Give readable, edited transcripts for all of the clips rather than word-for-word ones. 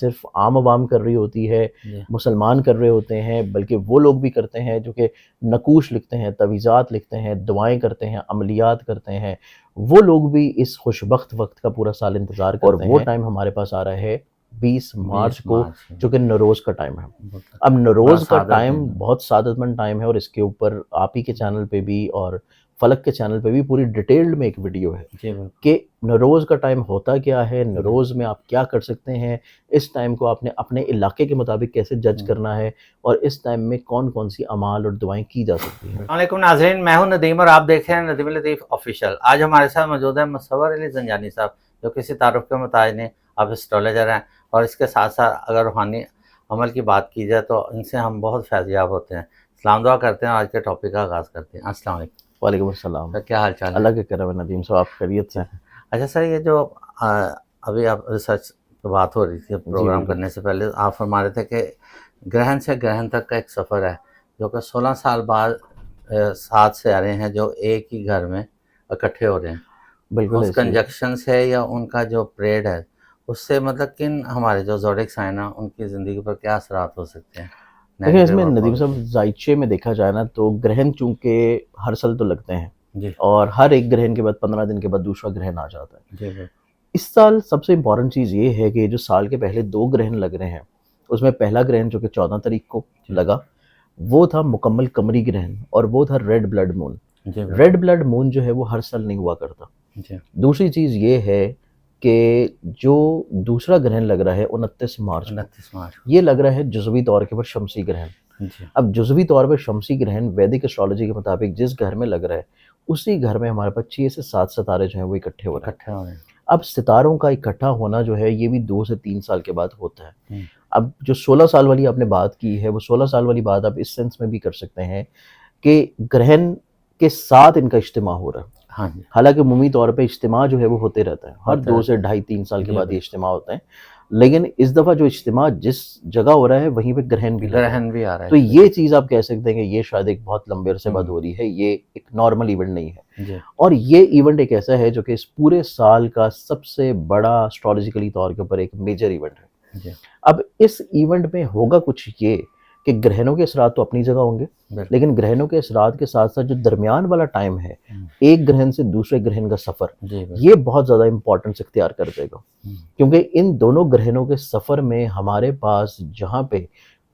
صرف عام عوام کر رہی ہوتی ہے، مسلمان کر رہے ہوتے ہیں، بلکہ وہ لوگ بھی کرتے ہیں جو کہ نقوش لکھتے ہیں، تعویذات لکھتے ہیں، دعائیں کرتے ہیں، عملیات کرتے ہیں، وہ لوگ بھی اس خوشبخت وقت کا پورا سال انتظار کرتے ہیں۔ اور وہ ٹائم ہمارے پاس آ رہا ہے 20 مارچ کو، جو کہ نوروز کا ٹائم ہے۔ اب نوروز کا ٹائم بہت سعادت مند ٹائم ہے، اور اس کے اوپر آپ ہی کے چینل پہ بھی اور فلک کے چینل پہ بھی پوری ڈیٹیلڈ میں ایک ویڈیو ہے کہ نوروز کا ٹائم ہوتا کیا ہے، نوروز میں آپ کیا کر سکتے ہیں، اس ٹائم کو آپ نے اپنے علاقے کے مطابق کیسے جج کرنا ہے، اور اس ٹائم میں کون کون سی اعمال اور دعائیں کی جا سکتی ہیں۔ السلام علیکم ناظرین، میں ہوں ندیم اور آپ دیکھ رہے ہیں ندیم لطیف آفیشیل۔ آج ہمارے ساتھ موجود ہے مصور علی زنجانی صاحب، جو کسی تعارف کے محتاج نہیں، آپ اسٹرالوجر ہیں، اور اس کے ساتھ ساتھ اگر روحانی عمل کی بات کی جائے تو ان سے ہم بہت فیض یاب ہوتے ہیں۔ سلام دعا کرتے ہیں، آج کے ٹاپک کا آغاز کرتے ہیں۔ السلام علیکم۔ وعلیکم السلام۔ کیا حال چال ہے؟ اللہ کے کرم ہے ندیم صاحب، آپ خیریت سے ہیں؟ اچھا سر، یہ جو ابھی آپ ریسرچ پہ بات ہو رہی تھی پروگرام کرنے سے پہلے، آپ فرما رہے تھے کہ گرہن سے گرہن تک کا ایک سفر ہے، جو کہ 16 سال بعد 7 سیارے ہیں جو ایک ہی گھر میں اکٹھے ہو رہے ہیں۔ بالکل اس کنجکشن سے یا ان کا جو پریڈ ہے اس سے مطلب کن ہمارے جو زوڈک سائن ہیں ان کی زندگی پر کیا اثرات ہو سکتے ہیں؟ دیکھیں اس میں ندیم صاحب زائچے میں دیکھا جائے نا تو گرہن چونکہ ہر سال تو لگتے ہیں جی، اور ہر ایک گرہن کے بعد 15 دن کے بعد دوسرا گرہن آ جاتا ہے۔ جی، اس سال سب سے امپورٹنٹ چیز یہ ہے کہ جو سال کے پہلے 2 گرہن لگ رہے ہیں، اس میں پہلا گرہن جو کہ 14 تاریخ کو لگا وہ تھا مکمل قمری گرہن، اور وہ تھا red blood moon. Red blood moon جو ہے وہ ہر سال نہیں ہوا کرتا۔ دوسری چیز یہ ہے کہ جو دوسرا گرہن لگ رہا ہے 29 مارچ، یہ لگ رہا ہے جزوی طور کے پر شمسی گرہن۔ اب جزوی طور پر شمسی گرہن ویدک اسٹرالوجی کے مطابق جس گھر میں لگ رہا ہے اسی گھر میں ہمارے پاس 6 سے 7 ستارے جو ہیں وہ اکٹھے ہو رہے ہیں۔ اب ستاروں کا اکٹھا ہونا جو ہے یہ بھی 2 سے 3 سال کے بعد ہوتا ہے۔ اب جو 16 سال والی آپ نے بات کی ہے، وہ 16 سال والی بات آپ اس سینس میں بھی کر سکتے ہیں کہ گرہن کے ساتھ ان کا اجتماع ہو رہا ہے۔ حالانکہ عمومی طور پہ اجتماع جو ہے وہ ہوتے رہتا ہے، ہر 2 سے 2.5-3 سال کے بعد یہ اجتماع ہوتے ہیں، لیکن اس دفعہ جو اجتماع جس جگہ ہو رہا ہے وہیں پہ گرہن بھی آ رہا ہے، تو یہ چیز آپ کہہ سکتے ہیں کہ یہ شاید ایک بہت لمبے عرصے بعد ہو رہی ہے، یہ ایک نارمل ایونٹ نہیں ہے۔ اور یہ ایونٹ ایک ایسا ہے جو کہ اس پورے سال کا سب سے بڑا اسٹرالوجیکلی طور کے اوپر ایک میجر ایونٹ ہے۔ اب اس ایونٹ میں ہوگا کچھ یہ کہ گرہنوں کے اثرات تو اپنی جگہ ہوں گے، لیکن گرہنوں کے اثرات کے ساتھ ساتھ جو درمیان والا ٹائم ہے ایک گرہن سے دوسرے گرہن کا سفر، یہ بہت زیادہ امپورٹنس اختیار کر دے گا، کیونکہ ان دونوں گرہنوں کے سفر میں ہمارے پاس جہاں پہ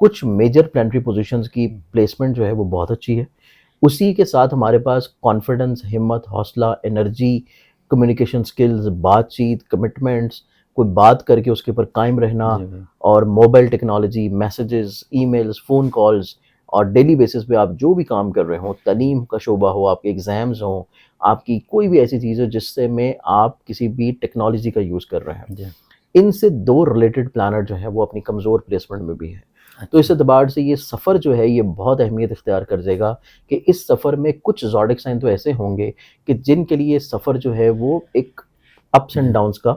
کچھ میجر پلانٹری پوزیشنز کی پلیسمنٹ جو ہے وہ بہت اچھی ہے، اسی کے ساتھ ہمارے پاس کانفیڈنس، ہمت، حوصلہ، انرجی، کمیونیکیشن سکلز، بات چیت، کمٹمنٹس، کوئی بات کر کے اس کے اوپر قائم رہنا، اور mobile technology, messages, e mails, phone calls, اور ڈیلی بیسس پہ آپ جو بھی کام کر رہے ہوں، تعلیم کا شعبہ ہو، آپ کے ایگزامز ہوں، آپ کی کوئی بھی ایسی چیز ہے جس سے میں آپ کسی بھی ٹیکنالوجی کا یوز کر رہے ہیں، ان سے 2 ریلیٹڈ پلانٹ جو ہیں وہ اپنی کمزور پلیسمنٹ میں بھی ہیں۔ تو اس اعتبار سے یہ سفر جو ہے یہ بہت اہمیت اختیار کر جائے گا کہ اس سفر میں کچھ زوڈک سائن تو ایسے ہوں گے کہ جن کے لیے سفر جو ہے وہ ایک اپس اینڈ ڈاؤنس کا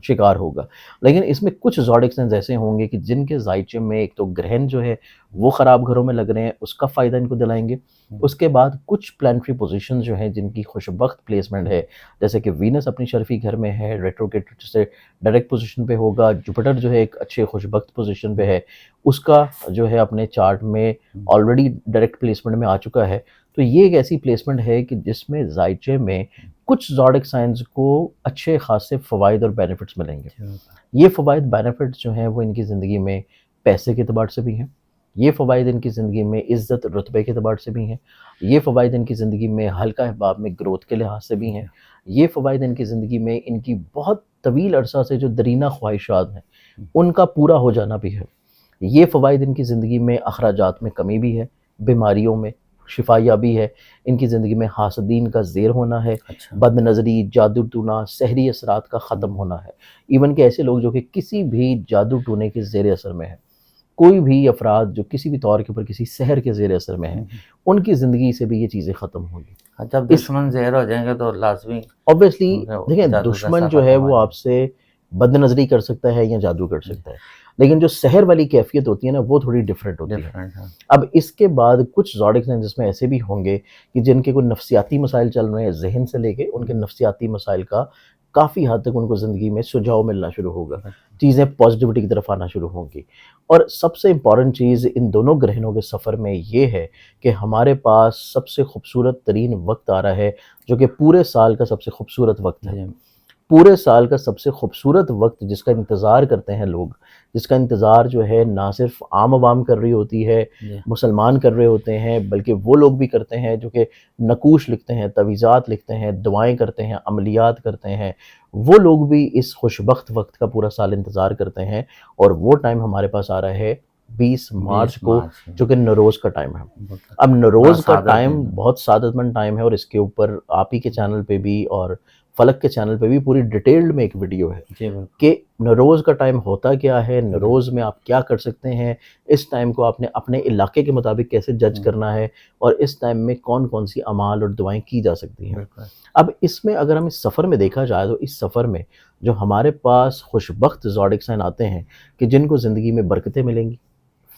شکار ہوگا، لیکن اس میں کچھ زوڈک سائنز ایسے ہوں گے کہ جن کے زائچے میں ایک تو گرہن جو ہے وہ خراب گھروں میں لگ رہے ہیں، اس کا فائدہ ان کو دلائیں گے۔ اس کے بعد کچھ پلانٹری پوزیشن جو ہیں جن کی خوشبخت پلیسمنٹ ہے، جیسے کہ وینس اپنی شرفی گھر میں ہے، ریٹروگیٹڈ سے ڈائریکٹ پوزیشن پہ ہوگا، جوپیٹر جو ہے ایک اچھے خوشبخت پوزیشن پہ ہے، اس کا جو ہے اپنے چارٹ میں آلریڈی ڈائریکٹ پلیسمنٹ میں آ چکا ہے۔ تو یہ ایک ایسی پلیسمنٹ ہے کہ جس میں زائچے میں کچھ زوڈک سائنز کو اچھے خاصے فوائد اور بینیفٹس ملیں گے۔ یہ فوائد بینیفٹس جو ہیں وہ ان کی زندگی میں پیسے کے اعتبار سے بھی ہیں، یہ فوائد ان کی زندگی میں عزت رتبے کے اعتبار سے بھی ہیں، یہ فوائد ان کی زندگی میں حلقہ احباب میں گروتھ کے لحاظ سے بھی ہیں، یہ فوائد ان کی زندگی میں ان کی بہت طویل عرصہ سے جو درینہ خواہشات ہیں ان کا پورا ہو جانا بھی ہے، یہ فوائد ان کی زندگی میں اخراجات میں کمی بھی ہے، بیماریوں میں شفا یابی ہے، ان کی زندگی میں حاسدین کا زیر ہونا ہے، بد نظری، جادو ٹونا، سحری اثرات کا ختم ہونا ہے، ایون کہ ایسے لوگ جو کہ کسی بھی جادو ٹونے کے زیر اثر میں ہیں، کوئی بھی افراد جو کسی بھی طور کے اوپر کسی سحر کے زیر اثر میں ہیں، ان کی زندگی سے بھی یہ چیزیں ختم ہوں گی۔ جب دشمن زہر ہو جائیں گے تو لازمی اوبویسلی دیکھیں دشمن جو ہے وہ آپ سے بد نظری کر سکتا ہے یا جادو کر سکتا ہے، لیکن جو سحر والی کیفیت ہوتی ہے نا وہ تھوڑی ڈیفرنٹ ہوتی ہے۔ اب اس کے بعد کچھ زوڈک سائن جس میں ایسے بھی ہوں گے کہ جن کے کوئی نفسیاتی مسائل چل رہے ہیں، ذہن سے لے کے ان کے نفسیاتی مسائل کا کافی حد تک ان کو زندگی میں سجاؤ ملنا شروع ہوگا، چیزیں پازیٹیوٹی کی طرف آنا شروع ہوں گی. اور سب سے امپورٹنٹ چیز ان دونوں گرہنوں کے سفر میں یہ ہے کہ ہمارے پاس سب سے خوبصورت ترین وقت آ رہا ہے، جو کہ پورے سال کا سب سے خوبصورت وقت ہے. پورے سال کا سب سے خوبصورت وقت جس کا انتظار کرتے ہیں لوگ، جس کا انتظار جو ہے نہ صرف عام عوام کر رہی ہوتی ہے، مسلمان کر رہے ہوتے ہیں، بلکہ وہ لوگ بھی کرتے ہیں جو کہ نقوش لکھتے ہیں، تعویذات لکھتے ہیں، دعائیں کرتے ہیں، عملیات کرتے ہیں. وہ لوگ بھی اس خوشبخت وقت کا پورا سال انتظار کرتے ہیں. اور وہ ٹائم ہمارے پاس آ رہا ہے 20 مارچ کو، جو کہ نوروز کا ٹائم ہے. اب نوروز کا ٹائم بہت سعادت مند ٹائم ہے، اور اس کے اوپر آپ ہی کے چینل پہ بھی اور فلک کے چینل پہ بھی پوری ڈیٹیلڈ میں ایک ویڈیو ہے کہ نوروز کا ٹائم ہوتا کیا ہے، نوروز میں آپ کیا کر سکتے ہیں، اس ٹائم کو آپ نے اپنے علاقے کے مطابق کیسے جج کرنا ہے، اور اس ٹائم میں کون کون سی اعمال اور دعائیں کی جا سکتی ہیں. اب اس میں اگر ہم اس سفر میں دیکھا جائے تو اس سفر میں جو ہمارے پاس خوشبخت زوڈک سائن آتے ہیں کہ جن کو زندگی میں برکتیں ملیں گی،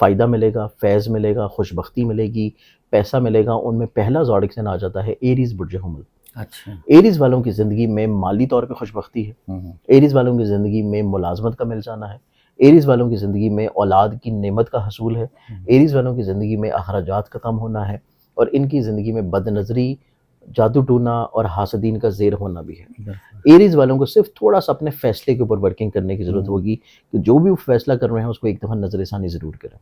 فائدہ ملے گا، فیض ملے گا، خوشبختی ملے گی، پیسہ ملے گا، ان میں پہلا زوڈک سائن آ جاتا ہے ایریز برج حمل. اچھا. ایریز والوں کی زندگی میں مالی طور پہ خوشبختی ہے، ایریز والوں کی زندگی میں ملازمت کا مل جانا ہے، ایریز والوں کی زندگی میں اولاد کی نعمت کا حصول ہے، ایریز والوں کی زندگی میں اخراجات کا کم ہونا ہے، اور ان کی زندگی میں بد نظری، جادو ٹونا اور حاسدین کا زیر ہونا بھی ہے. ایریز والوں کو صرف تھوڑا سا اپنے فیصلے کے اوپر ورکنگ کرنے کی ضرورت ہوگی کہ جو بھی وہ فیصلہ کر رہے ہیں اس کو ایک دفعہ نظر ثانی ضرور کریں.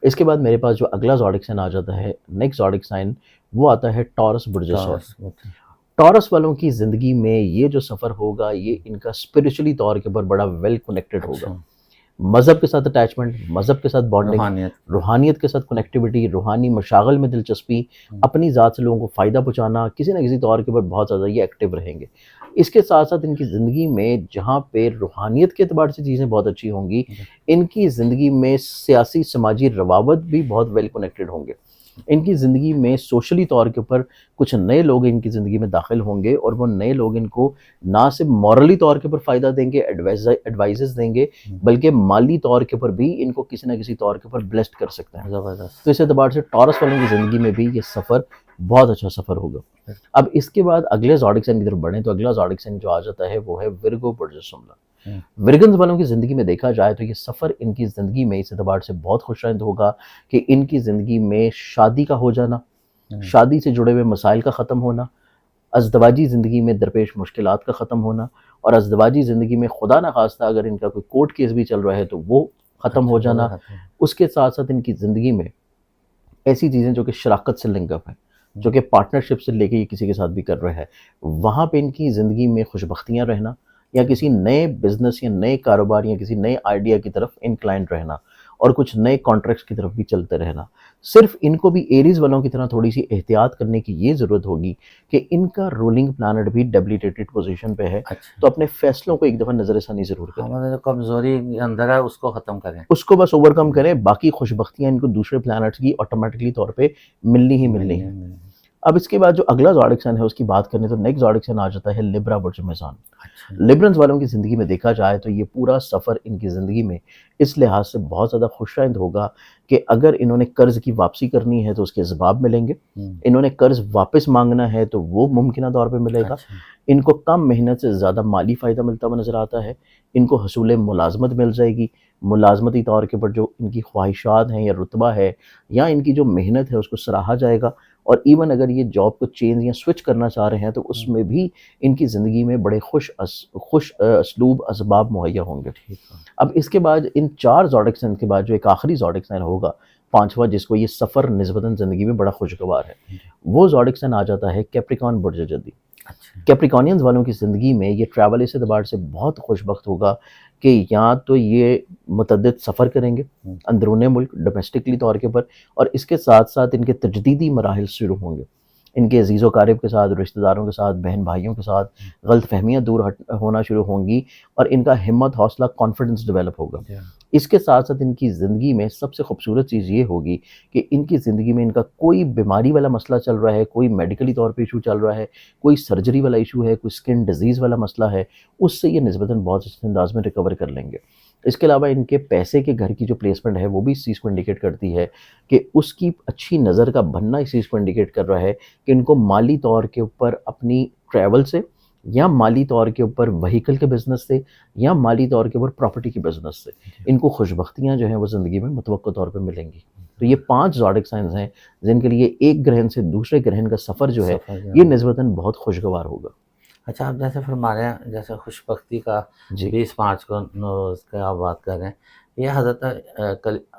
اس کے بعد میرے پاس جو اگلا زوڈک سائن آ جاتا ہے، نیکسٹ زوڈک سائن، وہ آتا ہے ٹورس برج سور. ٹورس والوں کی زندگی میں یہ جو سفر ہوگا یہ ان کا اسپرچولی طور کے اوپر بڑا ویل کنیکٹڈ ہوگا. مذہب کے ساتھ اٹیچمنٹ، مذہب کے ساتھ بانڈنگ، روحانیت کے ساتھ کنیکٹیوٹی، روحانی مشاغل میں دلچسپی، اپنی ذات سے لوگوں کو فائدہ پہنچانا، کسی نہ کسی طور کے اوپر بہت زیادہ یہ ایکٹیو رہیں گے. اس کے ساتھ ساتھ ان کی زندگی میں جہاں پہ روحانیت کے اعتبار سے چیزیں بہت اچھی ہوں گی، ان کی زندگی میں سیاسی سماجی روابط بھی بہت ویل کنیکٹڈ ہوں گے. ان کی زندگی میں سوشلی طور کے اوپر کچھ نئے لوگ ان کی زندگی میں داخل ہوں گے، اور وہ نئے لوگ ان کو نہ صرف مورلی طور کے اوپر فائدہ دیں گے، ایڈوائزز دیں گے، بلکہ مالی طور کے اوپر بھی ان کو کسی نہ کسی طور کے اوپر بلیسڈ کر سکتے ہیں. تو اس اعتبار سے ٹورس والوں کی زندگی میں بھی یہ سفر بہت اچھا سفر ہوگا. اب اس کے بعد اگلے زوڈک سائن کی طرف بڑھیں تو اگلا زوڈک سائن جو آ جاتا ہے وہ ہے ورگو برج شملہ. ورگنز والوں کی زندگی میں دیکھا جائے تو یہ سفر ان کی زندگی میں اس اعتبار سے بہت خوش آئند ہوگا کہ ان کی زندگی میں شادی کا ہو جانا، شادی سے جڑے ہوئے مسائل کا ختم ہونا، ازدواجی زندگی میں درپیش مشکلات کا ختم ہونا، اور ازدواجی زندگی میں خدا نخواستہ اگر ان کا کوئی کورٹ کیس بھی چل رہا ہے تو وہ ختم ہو جانا. اس کے ساتھ ساتھ ان کی زندگی میں ایسی چیزیں جو کہ شراکت سے لنک اپ ہیں، جو کہ پارٹنرشپ سے لے کے یہ کسی کے ساتھ بھی کر رہے ہیں، وہاں پہ ان کی زندگی میں خوشبختیاں رہنا، یا کسی نئے بزنس یا نئے کاروبار یا کسی نئے آئیڈیا کی طرف انکلائنڈ رہنا، اور کچھ نئے کانٹریکٹس کی طرف بھی چلتے رہنا. صرف ان کو بھی ایریز والوں کی طرح تھوڑی سی احتیاط کرنے کی یہ ضرورت ہوگی کہ ان کا رولنگ پلانٹ بھی ڈیبلیٹیٹڈ پوزیشن پہ ہے. تو اپنے فیصلوں کو ایک دفعہ نظر ثانی ضرور کریں، ہمارے کمزوری اندر ہے اس کو ختم کریں، اس کو بس اوور کم کریں. باقی خوشبختیاں ان کو دوسرے پلانٹس کی آٹومیٹکلی طور پہ ملنی ہی ملنی ہے. اب اس کے بعد جو اگلا زوڈک سائن ہے اس کی بات کریں تو نیکسٹ زوڈک سائن آ جاتا ہے لبرا برج میزان. لبرنز والوں کی زندگی میں دیکھا جائے تو یہ پورا سفر ان کی زندگی میں اس لحاظ سے بہت زیادہ خوش آئند ہوگا کہ اگر انہوں نے قرض کی واپسی کرنی ہے تو اس کے اسباب ملیں گے، انہوں نے قرض واپس مانگنا ہے تو وہ ممکنہ طور پہ ملے گا. ان کو کم محنت سے زیادہ مالی فائدہ ملتا ہوا نظر آتا ہے. ان کو حصول ملازمت مل جائے گی، ملازمتی طور کے پر جو ان کی خواہشات ہیں یا رتبہ ہے یا ان کی جو محنت ہے اس کو سراہا جائے گا. اور ایون اگر یہ جاب کو چینج یا سوئچ کرنا چاہ رہے ہیں تو اس میں بھی ان کی زندگی میں بڑے خوش اسلوب اسباب مہیا ہوں گے. اب اس کے بعد ان 4 زوڈک سائن کے بعد جو ایک آخری زوڈک سائن ہوگا، 5واں، جس کو یہ سفر نسبتاً زندگی میں بڑا خوشگوار ہے، وہ زوڈک سائن آ جاتا ہے کیپریکان برج جدی. کیپریکونینز والوں کی زندگی میں یہ ٹریول اس اعتبار سے بہت خوشبخت ہوگا کہ یا تو یہ متعدد سفر کریں گے اندرون ملک ڈومیسٹکلی طور کے پر، اور اس کے ساتھ ساتھ ان کے تجدیدی مراحل شروع ہوں گے. ان کے عزیز و قارب کے ساتھ، رشتہ داروں کے ساتھ، بہن بھائیوں کے ساتھ غلط فہمیاں دور ہونا شروع ہوں گی، اور ان کا ہمت، حوصلہ، کانفیڈنس ڈیولپ ہوگا. اس کے ساتھ ساتھ ان کی زندگی میں سب سے خوبصورت چیز یہ ہوگی کہ ان کی زندگی میں ان کا کوئی بیماری والا مسئلہ چل رہا ہے، کوئی میڈیکلی طور پہ ایشو چل رہا ہے، کوئی سرجری والا ایشو ہے، کوئی اسکن ڈیزیز والا مسئلہ ہے، اس سے یہ نسبتاً بہت اچھے انداز میں ریکور کر لیں گے. اس کے علاوہ ان کے پیسے کے گھر کی جو پلیسمنٹ ہے وہ بھی اس چیز کو انڈیکیٹ کرتی ہے کہ اس کی اچھی نظر کا بننا اس چیز کو انڈیکیٹ کر رہا ہے کہ ان کو مالی طور کے اوپر اپنی ٹریول سے یا مالی طور کے اوپر وہیکل کے بزنس سے یا مالی طور کے اوپر پراپرٹی کے بزنس سے، ان کو خوش بختیاں جو ہیں وہ زندگی میں متوقع طور پہ ملیں گی۔ تو یہ 5 زوڈک سائنز ہیں جن کے لیے ایک گرہن سے دوسرے گرہن کا سفر جو ہے یہ نسبتاً بہت خوشگوار ہوگا۔ اچھا، آپ جیسے فرما رہے ہیں جیسے خوش بختی کا جی 20 مارچ کو نوروز کا آپ بات کر رہے ہیں، یہ حضرت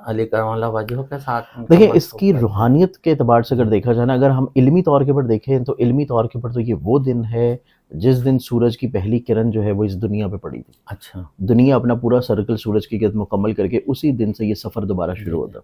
علی کرم اللہ وجہ کے ساتھ دیکھیں اس کی روحانیت کے اعتبار سے اگر دیکھا جائے نا، اگر ہم علمی طور کے اوپر دیکھیں تو علمی طور کے اوپر تو یہ وہ دن ہے جس دن سورج کی پہلی کرن جو ہے وہ اس دنیا پہ پڑی تھی۔ اچھا دنیا اپنا پورا سرکل سورج کی گرد مکمل کر کے اسی دن سے یہ سفر دوبارہ شروع ہوتا۔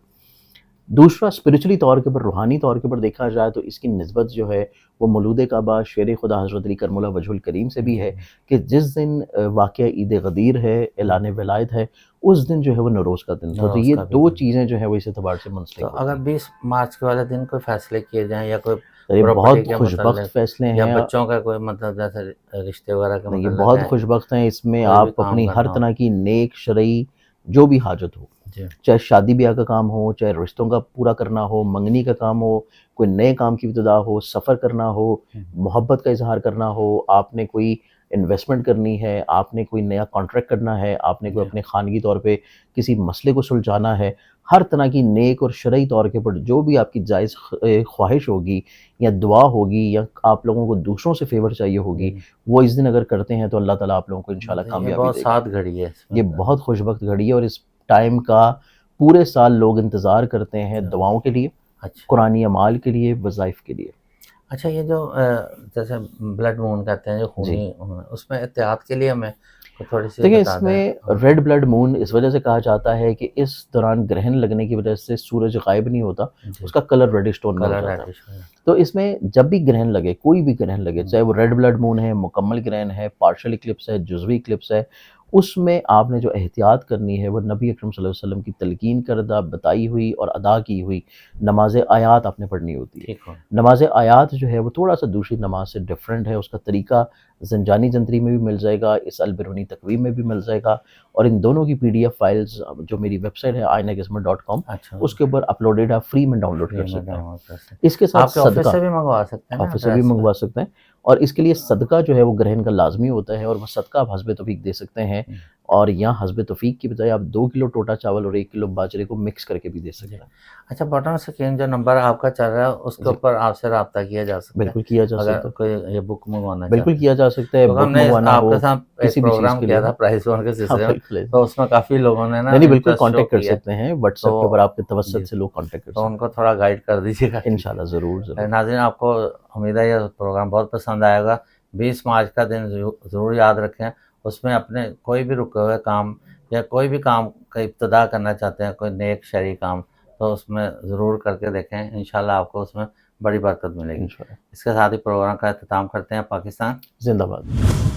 دوسرا اسپرچولی طور کے اوپر، روحانی طور کے اوپر دیکھا جائے تو اس کی نسبت جو ہے وہ مولود کعبہ شیر خدا حضرت علی کرم اللہ وجہ الکریم سے بھی ہے کہ جس دن واقعہ عید غدیر ہے، اعلان ولایت ہے، اس دن جو ہے وہ نوروز کا دن تھا۔ تو یہ دو چیزیں جو ہے وہ اس اعتبار سے منسلک تو اگر 20 مارچ کے والے دن کوئی فیصلے کیے جائیں یا کوئی یہ بہت property کے خوش متعلق بخت فیصلے یا ہیں، بچوں کا کوئی مطلب جیسے رشتے وغیرہ کے یہ متعلق بہت ہے، خوش بخت ہیں۔ اس میں کوئی بھی آپ کام اپنی ہر کرنا ہو۔ طرح کی نیک شرعی جو بھی حاجت ہو، جی چاہے شادی بیاہ کا کام ہو، چاہے رشتوں کا پورا کرنا ہو، منگنی کا کام ہو، کوئی نئے کام کی ابتدا ہو، سفر کرنا ہو، محبت کا اظہار کرنا ہو، آپ نے کوئی انویسٹمنٹ کرنی ہے، آپ نے کوئی نیا کانٹریکٹ کرنا ہے، آپ نے کوئی اپنے خانگی طور پہ کسی مسئلے کو سلجھانا ہے، ہر طرح کی نیک اور شرعی طور کے اوپر جو بھی آپ کی جائز خواہش ہوگی یا دعا ہوگی یا آپ لوگوں کو دوسروں سے فیور چاہیے ہوگی، وہ اس دن اگر کرتے ہیں تو اللہ تعالیٰ آپ لوگوں کو انشاءاللہ یہ کامیابی بہت دے گا۔ سات گھڑی ہے اس میں۔ یہ بہت خوش وقت گھڑی ہے اور اس ٹائم کا پورے سال لوگ انتظار کرتے ہیں دعاؤں کے لیے، اچھا قرآنی اعمال کے لیے، وظائف کے لیے۔ اچھا، یہ جو جیسے بلڈ مون کہتے ہیں جو خونی، اس میں احتیاط کے لیے ہمیں تھوڑی سی دیکھیں بتا اس دیں۔ میں ریڈ بلڈ مون اس وجہ سے کہا جاتا ہے کہ اس دوران گرہن لگنے کی وجہ سے سورج غائب نہیں ہوتا، اس کا کلر ریڈش ٹون میں ہو کلر جاتا ہے۔ ریڈش ہے۔ تو اس میں جب بھی گرہن لگے، کوئی بھی گرہن لگے، چاہے وہ ریڈ بلڈ مون ہے، مکمل گرہن ہے، پارشل اکلپس ہے، جزوی اکلپس ہے، اس میں آپ نے جو احتیاط کرنی ہے وہ نبی اکرم صلی اللہ علیہ وسلم کی تلقین کردہ، بتائی ہوئی اور ادا کی ہوئی نماز آیات آپ نے پڑھنی ہوتی ہے۔ ٹھیک ہو نماز آیات جو ہے وہ تھوڑا سا دوسری نماز سے ڈیفرنٹ ہے، اس کا طریقہ زنجانی جنتری میں بھی مل جائے گا، اس البرونی تقویم میں بھی مل جائے گا، اور ان دونوں کی پی ڈی ایف فائلز جو میری ویب سائٹ ہے ainaqismat.com اچھا اس کے اوپر اپلوڈیڈ ہے، فری میں ڈاؤن لوڈ کر سکتے ہیں۔ ہیں۔ اس کے ساتھ آپ کے آفس صدقہ سے بھی منگوا سکتے ہیں نا؟ آفس سے بھی منگوا سکتے ہیں، اور اس کے لیے صدقہ جو ہے وہ گرہن کا لازمی ہوتا ہے، اور وہ صدقہ آپ حسب توفیق دے سکتے ہیں، اور یہاں حسب توفیق کی بجائے آپ 2 کلو ٹوٹا چاول اور 1 کلو باجرے کو مکس کر کے بھی دے سکتے ہیں۔ اچھا، باٹم اسکرین جو نمبر آپ کا چل رہا ہے اس کے اوپر آپ سے رابطہ کیا جا سکتا ہے؟ بالکل کیا جا سکتا اگر ہے، کوئی یہ بک منگوانا بالکل کیا جا سکتا ہے، تو بک ہم نے منگوانا آپ ہو، کے ساتھ ایک کسی بھی چیز پروگرام کے کیا لیے۔ تھا پرائز ون کے ہاں سلسلے میں، بالکل، تو اس میں کافی لوگوں نے نا نہیں بالکل interest show کانٹیکٹ کر کیا ہے، سکتے ہیں، واٹس ایپ کے اوپر آپ کے توسط سے لوگ کانٹیکٹ کر تو سکتے ان کو تھوڑا گائیڈ کر دیجیے گا۔ ہیں انشاءاللہ، ضرور ضرور۔ ناظرین، آپ کو امید ہے یہ پروگرام بہت پسند آئے گا۔ 20 مارچ کا دن ضرور یاد رکھیں، اس میں اپنے کوئی بھی رکے ہوئے کام یا کوئی بھی کام کا ابتدا کرنا چاہتے ہیں، کوئی نیک شرعی کام، تو اس میں ضرور کر کے دیکھیں، انشاءاللہ آپ کو اس میں بڑی برکت ملے گی۔ انشاءاللہ اس کے ساتھ ہی پروگرام کا اختتام کرتے ہیں۔ پاکستان زندہ باد۔